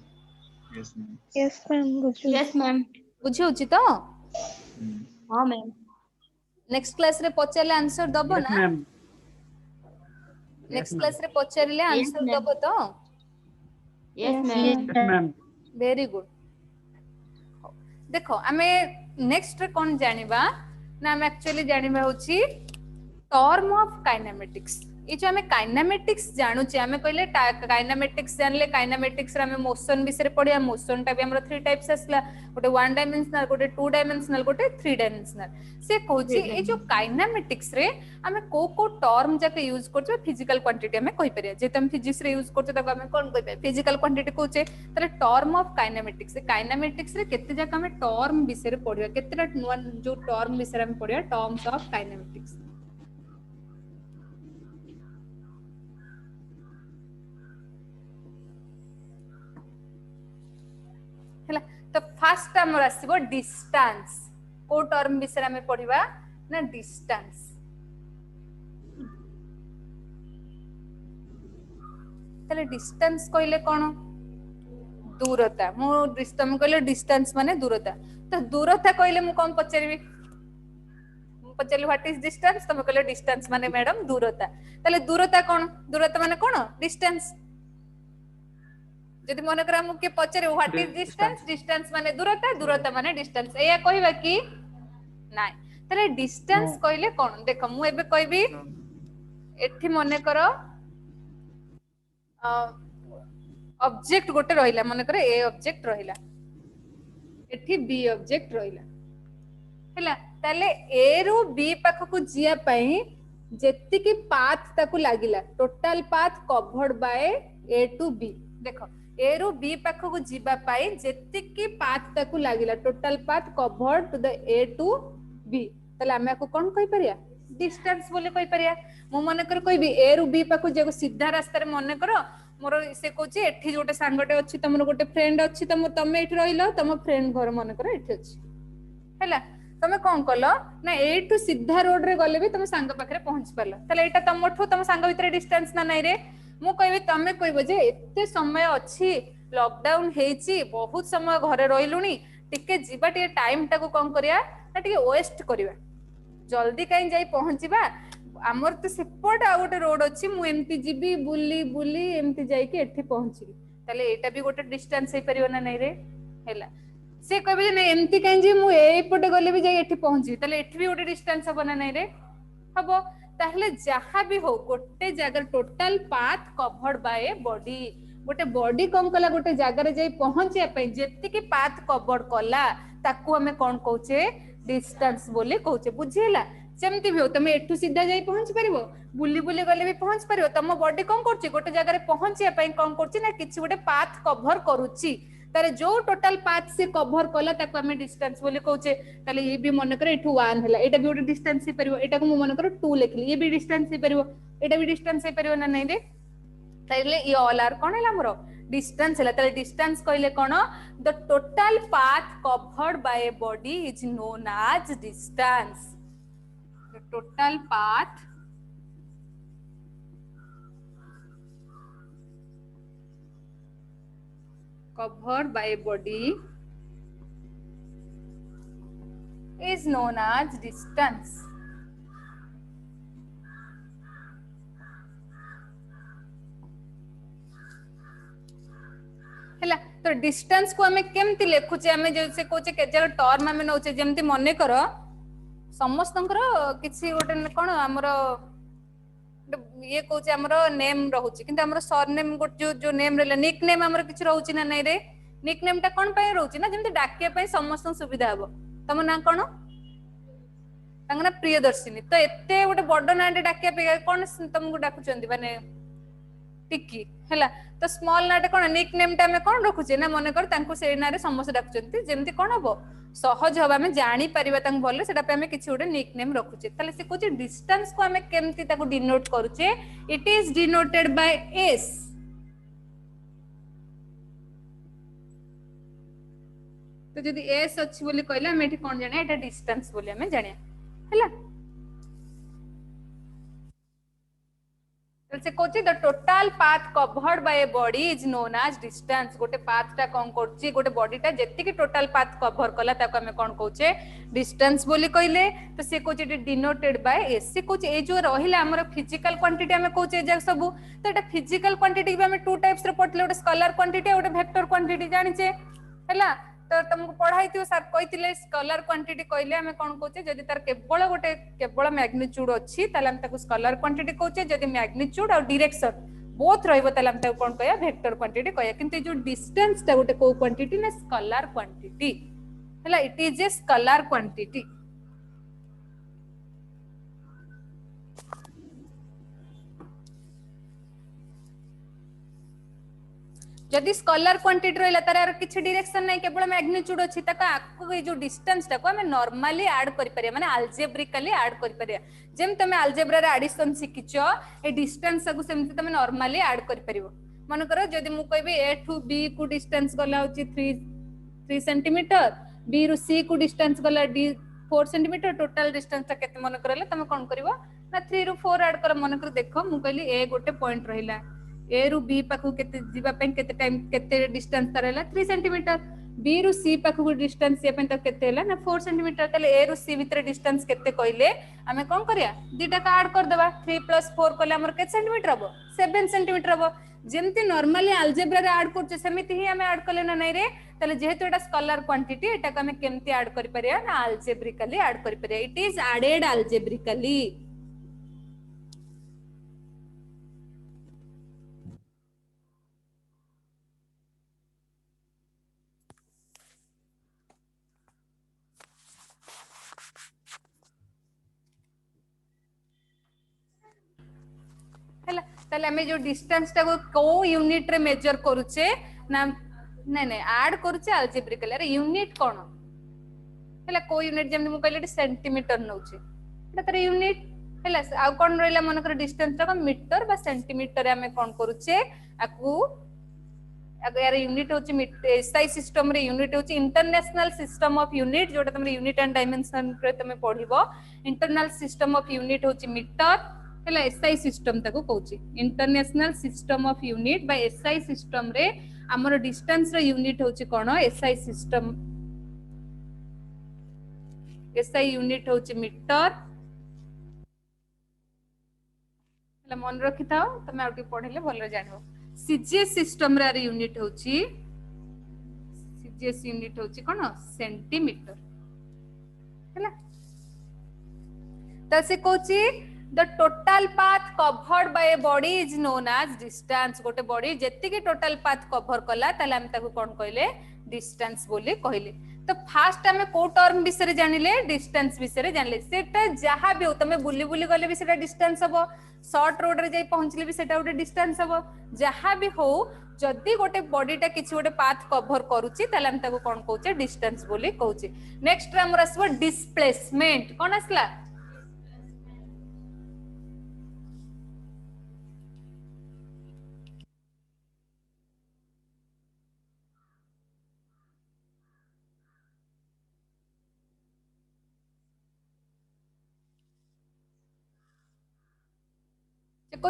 Yes, ma'am. Yes, ma'am. Yes ma'am बुझी होची तो हां मैम नेक्स्ट क्लास रे पचाले आंसर दबो Yes, ना ma'am. नेक्स्ट क्लास रे पचारिले आंसर ma'am. दबो तो Yes, ma'am. Yes, ma'am. Very good देखो आमे नेक्स्ट रे कोन जानिबा ना आमे एक्चुअली जानिबा होची टर्म ऑफ काइनेमेटिक्स ये जो हमें काइनेमेटिक्स जानूचे हमें कहले काइनेमेटिक्स जानले काइनेमेटिक्स रे हमें मोशन विषय पढ़िया मोशन टा भी हमरो 3 टाइप्स आसला गोटे 1 डायमेंशनल गोटे 2 डायमेंशनल गोटे 3 डायमेंशनल से कहूची ए जो काइनेमेटिक्स रे हमें को टर्म जाके यूज करछो फिजिकल क्वांटिटी हमें कहि परिया जे तुम फिजिक्स रे यूज करछो तको हमें कोन कहि परिया फिजिकल क्वांटिटी कहूचे तले टर्म ऑफ काइनेमेटिक्स रे केते जाके हमें टर्म विषय पढ़िया केतेटा जो टर्म विषय हमें पढ़िया टर्म्स ऑफ काइनेमेटिक्स तो फास्ट हमर आसीबो डिस्टेंस को टर्म विषय हमें पढ़िबा ना डिस्टेंस तले डिस्टेंस कहले कोन दूरता मु डिस्टेंस कहले डिस्टेंस माने दूरता तो दूरता कहले मु कोन पचारिबी मु पचारिली व्हाट इज डिस्टेंस तुम कहले डिस्टेंस माने मैडम दूरता तले दूरता माने कोन डिस्टेंस जदि मन करा मुके पचारे व्हाट इज डिस्टेंस माने दूरता माने डिस्टेंस एया कहबा कि नाइ तले डिस्टेंस कहले कोन देखो मु एबे कहबी एठी मने करो ऑब्जेक्ट गोटे रहिला मने करे ए ऑब्जेक्ट रहिला एठी बी ऑब्जेक्ट रहिला हैला तले ए रो बी पाख को जिया पई जेति की पाथ ताकू लागिला total path covered by A to B देखो ए रो बी पाख को जीवा पाई जेति की पाथ ताकू लागिला total path covered to the A to B तले हमें को कोन कहि परिया डिस्टेंस बोले कहि परिया मु मने कर कहबी ए रो बी पाख जे सीधा रास्ता रे मने करो मोर से कहूची एठी जोटे सांगटे अछि तमर गोटे फ्रेंड अछि तमे एठी रहिलो तम फ्रेंड घर मने कर एठी अछि हैला तमे कोन कलो ना एठू सीधा रोड रे गले भी तमे सांग पाखरे पहुंच परलो तले एटा तमठू तम सांग भितर डिस्टेंस ना नै रे मु कहबी तमे कहबो जे एते समय अछि लॉकडाउन हेची बहुत समय घरे रहिलुनी टिके जीवा टिके टाइम टाको कोन करिया ना टिके वेस्ट करिवा जल्दी काई जाई पहुंचीबा हमर तो सेपट आ गोटे रोड अछि मु एमती जीबी बुली बुली एमती जाई के एठी पहुंची तले एटा भी गोटे डिस्टेंस हे परियो ना नै रे हैला से कहबे जे नै एमती काई जे मु एई पटे गले भी जाई एठी पहुंची तले एठी भी गोटे डिस्टेंस हबो ना नै रे हबो ताहले जहाँ भी हो गोटे जगह total path covered by body गोटे बॉडी कम कला गोटे जगह जाई पहुंचिया पई जेति की पाथ कवर्ड कला ताकू हमें कोन कहूचे डिस्टेंस बोले कहूचे बुझियला जेमति भी हो तमे एठू सीधा जाई पहुंच परिबो बुली बुली गले भी पहुंच परिबो तम बॉडी कोन करछि गोटे जगह रे पहुंचिया पई कोन करछि ना किछि गोटे पाथ कवर करूछि तारे जो टोटल पाथ से कवर कला ताको हमें डिस्टेंस बोले कहूचे ताले ये भी मन करे एठू 1 हैला एटा भी गोटे डिस्टेंस हे परिबो एटा को मन करे 2 लिखली ये भी डिस्टेंस हे परिबो एटा भी डिस्टेंस हे परिबो ना नै रे ताले ये ऑल आर कोन हैला हमरो डिस्टेंस हैला ताले डिस्टेंस कहले कोन the total path covered by a body is known as distance the total path covered by a body is known as distance. हैला तो डिस्टेंस को हमें केमती लेखुचे हमें जैसे कहूचे के जगह टर्म हमें नौचे जेमती मने करो समस्तंकर किछि गोटे कोन हमरो ये कहूचे हमरो नेम रहउची किंतु हमरो सरनेम जो जो नेम रहले निक नेम हमरो किछि रहउची ना नै रे निक नेम ता कोन पय रहउची ना जेमती डाके पय समस्त सुविधा हबो तम ना कोन तंगना प्रियदर्शिनी तो एते गोटे बड नाटे डाके पय कोन तुमको डाकुचंदी माने टिकी हैला तो स्मॉल नाटे कोन निक नेम ता में कोन रखुचे ना मने कर तांको से नारे समस्त डाकुचंती जेमती कोन हबो सहज हबा में जानी परिबा तांग बोलले सेटा पे हमें किछि गोटे निक नेम रखुचे तले से कोचे डिस्टेंस को हमें केमती ताको डिनोट करूचे it is denoted by S तो जदी एस अछि बोली कहले हम एठी कोन जाने एटा डिस्टेंस बोली हमें जानिया हैला से कोची the total path covered by a body is known as distance गोटे पाथ टा कोन करची गोटे बॉडी टा जत्ते की टोटल पाथ कवर कला ताको हमें कोन कहूचे डिस्टेंस बोली कहले तो से कोची डिनोटेड बाय एस से कोची ए जो रहिला हमर फिजिकल क्वांटिटी हमें कोचे जे सब तो एटा फिजिकल क्वांटिटी भी हमें टू टाइप्स रे पढले गोटे स्केलर क्वांटिटी और गोटे वेक्टर क्वांटिटी जानि छे हैला तो तुमको पढ़ाई थी सर कहते स्केलर क्वांटिटी कहले हमें कौन कहचे जदि तार केवल मैग्नीट्यूड अच्छी ताले हम ताको स्केलर क्वांटिटी कहचे जदि मैग्नीट्यूड और डायरेक्शन बोथ रहइबो ताले हम ताको कौन कहया वेक्टर क्वांटिटी कहया किंतु जो डिस्टेंस ता गोटे को क्वांटिटी ना स्केलर क्वांटिटी हैला it is a scalar quantity जदि स्केलर क्वांटिटी रहला तार किछि डायरेक्शन नै केवल मैग्नीट्यूड अछि तका आकु ए जो डिस्टेंस ता को हमें नॉर्मली ऐड करि परिया माने अल्जेब्रिकली ऐड करि परिया जेम तमे अलजेब्रा रे एडिशन सिकिचो ए डिस्टेंस को सेमति तमे नॉर्मली ऐड करि परिबो मन करो जदि मु कहबी ए टू बी को डिस्टेंस गला होची 3 सेंटीमीटर बी रु सी को डिस्टेंस गला डी 4 सेंटीमीटर टोटल डिस्टेंस ता केते मन करले तमे कोन करबो ना 3 रु 4 ऐड कर मन कर देखो मु कहली ए गोटे पॉइंट रहिला ए रु बी पाखु केते जीवा पे केते टाइम केते डिस्टेंस तरला 3 सेंटीमीटर बी रु सी पाखु डिस्टेंस ये पे तो केते हला ना 4 सेंटीमीटर तले ए रु सी भीतर डिस्टेंस केते कहले हमें कोन करिया दीटा का ऐड कर देबा 3 + 4 कहले हमर केते सेंटीमीटर हबो 7 सेंटीमीटर हबो जेमति नॉर्मली अलजेब्रा रे ऐड करछ सेमिति ही हमें ऐड करले ना नै रे तले जेहेतु एटा स्केलर क्वांटिटी एटा का हमें केमति ऐड करि परिया ना अलजेब्रिकली ऐड करि परिया इट इज एडेड अलजेब्रिकली ताले हमें जो डिस्टेंस टा को यूनिट रे मेजर करूचे ना नहीं नहीं ऐड करूचे अलजेब्रिकली अरे यूनिट कोन हला को यूनिट जेम मु कहले सेंटीमीटर नउचे एटा तारे यूनिट हला आ कोन रहला मन कर डिस्टेंस टा को मीटर बा सेंटीमीटर हमें कोन करूचे आकू अगर यूनिट होची एसआई सिस्टम रे यूनिट होची इंटरनेशनल सिस्टम ऑफ यूनिट जोटा तुम यूनिट एंड डायमेंशन रे तुम पढिबो इंटरनल सिस्टम ऑफ यूनिट होची मीटर हला एसआई सिस्टम ताको कहूची international system of unit by SI system रे हमर डिस्टेंस रे यूनिट होची कोन एसआई सिस्टम एसआई यूनिट होची मीटर हला मन रखि थाओ तमे आउटी पढिले भलो जानिबो सीजीएस सिस्टम रे यूनिट होची सीजीएस यूनिट होची कोन सेंटीमीटर हला त से कहूची the total path covered by a body is known as distance गोटे बॉडी जेति की टोटल पाथ कवर कला ताले हम ताको कोन कहले डिस्टेंस बोली कहले तो फास्ट हमें को टर्म विषय रे जानिले डिस्टेंस विषय रे जानिले सेटा जहा भी हो तमे बुली बुली गले भी सेटा डिस्टेंस हबो शॉर्ट रोड रे जाई पहुंचले भी सेटा गोटे डिस्टेंस हबो जहा भी हो जदी गोटे बॉडी टा किछि गोटे पाथ कवर करूची ताले हम ताको कोन कहूचे डिस्टेंस बोली कहूचे नेक्स्ट हमर असबो डिस्प्लेसमेंट कोन असला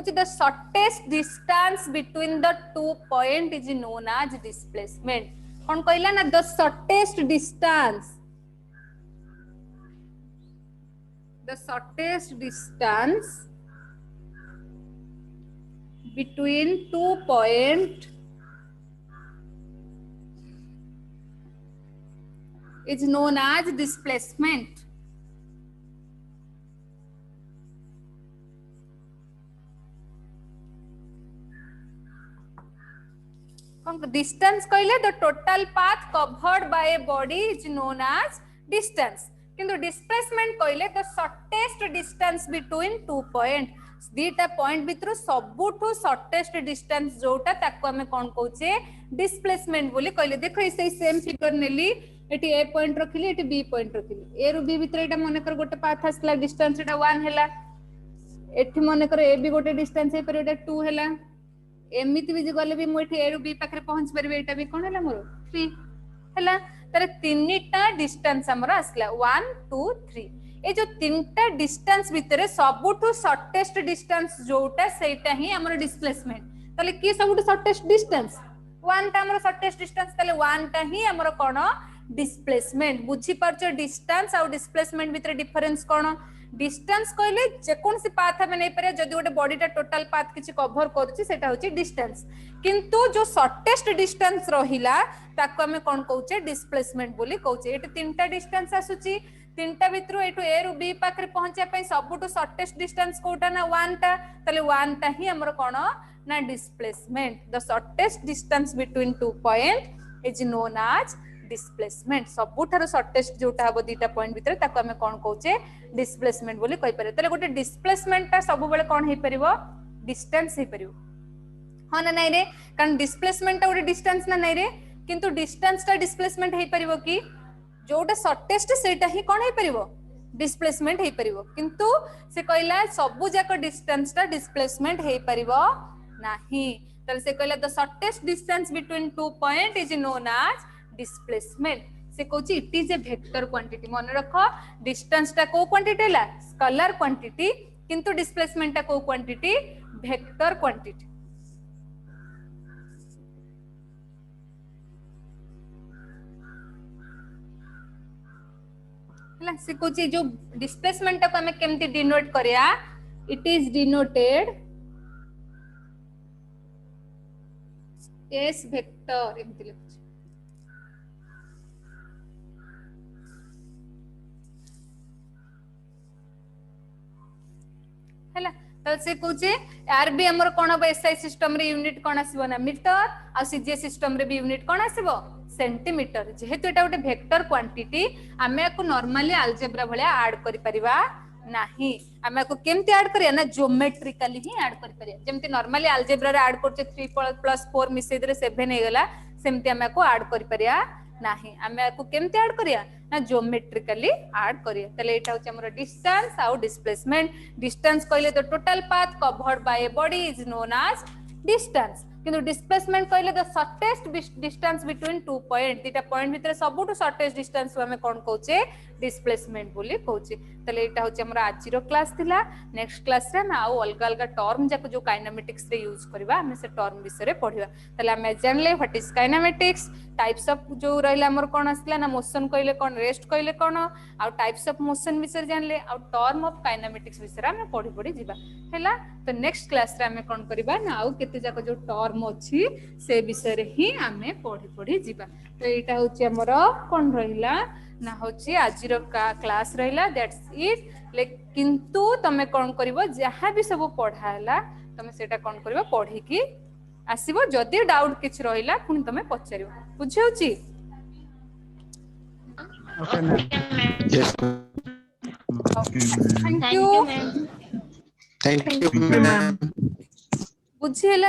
the shortest distance between the 2 point is known as displacement kon कहला ना the shortest distance between 2 point is known as displacement distance कहले the total path covered by a body is known as distance किंतु displacement कहले the shortest distance between 2 point दीटा point भितर सबुठु shortest distance जोटा ताको हमें कोन कहूचे डिस्प्लेसमेंट बोली कहले देखो इसे सेम फिगर नेली एटी ए पॉइंट रखिली एटी बी पॉइंट रखिली ए रु बी भितर एटा माने कर गोटे पाथ आसला डिस्टेंस एटा 1 हैला एठी माने कर ए बी गोटे डिस्टेंस हे पर एटा 2 हैला एमिति भी गले भी मोठी ए रु बी पाखरे पहुंच परबे एटा भी कोन हैला मोर 3 हैला तारे तीनटा डिस्टेंस हमर आसला 1 2 3 ए जो तीनटा डिस्टेंस भितर सबुठु शॉर्टेस्ट डिस्टेंस जोटा सेटा ही हमर डिस्प्लेसमेंट ताले की सबुठु शॉर्टेस्ट डिस्टेंस 1 टा हमर शॉर्टेस्ट डिस्टेंस ताले 1 टा ही हमर कोन डिस्प्लेसमेंट बुझी परछ डिस्टेंस और डिस्प्लेसमेंट भितर डिफरेंस कोन डिस्टेंस कहले जे कोन से पाथ हमें नै पारे जदी गोटे बॉडीटा टोटल पाथ किछि कवर करछि सेटा होछि डिस्टेंस किंतु जो शॉर्टेस्ट डिस्टेंस रहिला ताको हमें कोन कहउछे डिस्प्लेसमेंट बोली कहउछे एटे तीनटा डिस्टेंस आसुछि तीनटा भितरु एटु ए रु बी पाखरे पहुंचा पई सबुटु शॉर्टेस्ट डिस्टेंस कोटा ना 1 टा तले 1 टा ही हमर कोन ना displacement the shortest distance between 2 point is known as displacement सबुठारो शॉर्टेस्ट जोटा हबो दीटा पॉइंट भितर ताको हमें कोन कहउछे डिस्प्लेसमेंट बोली कहि पारे तले गोटे डिस्प्लेसमेंट ता सब बेले कोन हे परिबो डिस्टेंस हे परिबो हां ना नै रे कारण डिस्प्लेसमेंट ता गोटे डिस्टेंस ना नै रे किंतु डिस्टेंस ता डिस्प्लेसमेंट हे परिबो कि जोटा शॉर्टेस्ट सेटा ही कोन हे परिबो डिस्प्लेसमेंट हे परिबो किंतु से कहला सबु जाक डिस्टेंस ता डिस्प्लेसमेंट हे परिबो नाही तले से कहला the shortest distance between 2 point is known as displacement से कहूची it is a vector quantity मन रखो डिस्टेंस ता को क्वांटिटी हला स्केलर क्वांटिटी किंतु डिस्प्लेसमेंट ता को क्वांटिटी वेक्टर क्वांटिटी हला से कहूची जो डिस्प्लेसमेंट ता को हमें केमती डिनोट करिया it is denoted S vector एमती लिखुची हला त से कहूचे यार भी हमर कोन अब एसआई सिस्टम रे यूनिट कोन आसीबो ना मीटर आ सीजीएस सिस्टम रे भी यूनिट कोन आसीबो सेंटीमीटर जेहेतु एटा गोटे वेक्टर क्वांटिटी आमे को नॉर्मली अलजेब्रा भलिया ऐड करि परिबा नाही आमे को केमती ऐड करिया ना ज्योमेट्रिकली ही ऐड करि परिया जेमती नॉर्मली अलजेब्रा रे ऐड करचे 3 + 4 मिसे दरे 7 हे गेला सेमती आमे को ऐड करि परिया नाही आमे को केमती ऐड करिया ना ज्योमेट्रिकली ऐड करिया तले एटा होचे हमर डिस्टेंस आउ डिस्प्लेसमेंट डिस्टेंस कहले the total path covered by a body is known as distance किंतु डिस्प्लेसमेंट कहले the shortest distance between 2 point दीटा पॉइंट भितर सबुटु शॉर्टेस्ट डिस्टेंस हमें कोन कहउचे डिस्प्लेसमेंट बोली कहउचे तले एटा होचे हमर आजिरो क्लास थिला नेक्स्ट क्लास रे हम आउ अलगा अलगा टर्म जाको जो काइनेमेटिक्स रे यूज करबा हमें से टर्म विषय रे पढिबा तले हम जानले what is kinematics types of जो रहला हमर कोन आसला ना मोशन कहले कोन रेस्ट कहले कोन आ टाइप्स ऑफ मोशन विषय जानले आ टर्म ऑफ काइनेमेटिक्स विषय हम पढि पढि जिबा हैला तो नेक्स्ट क्लास रे हम कोन करबा ना आउ केते जाको जो टर्म अछि से विषय रे ही हमें पढि पढि जिबा तो एटा होची हमर कोन रहिला ना होची आजिरो क्लास रहिला दैट्स इट किंतु तमे कोन करबो जहा भी सब पढाला तमे सेटा कोन करबो पढी की आसीबो जदी डाउट किछ रहिला पुनी तमे पछारिबो बुझियोची okay ma'am Yes. Thank Thank you you, ma'am. Thank you, ma'am. बुझिहेला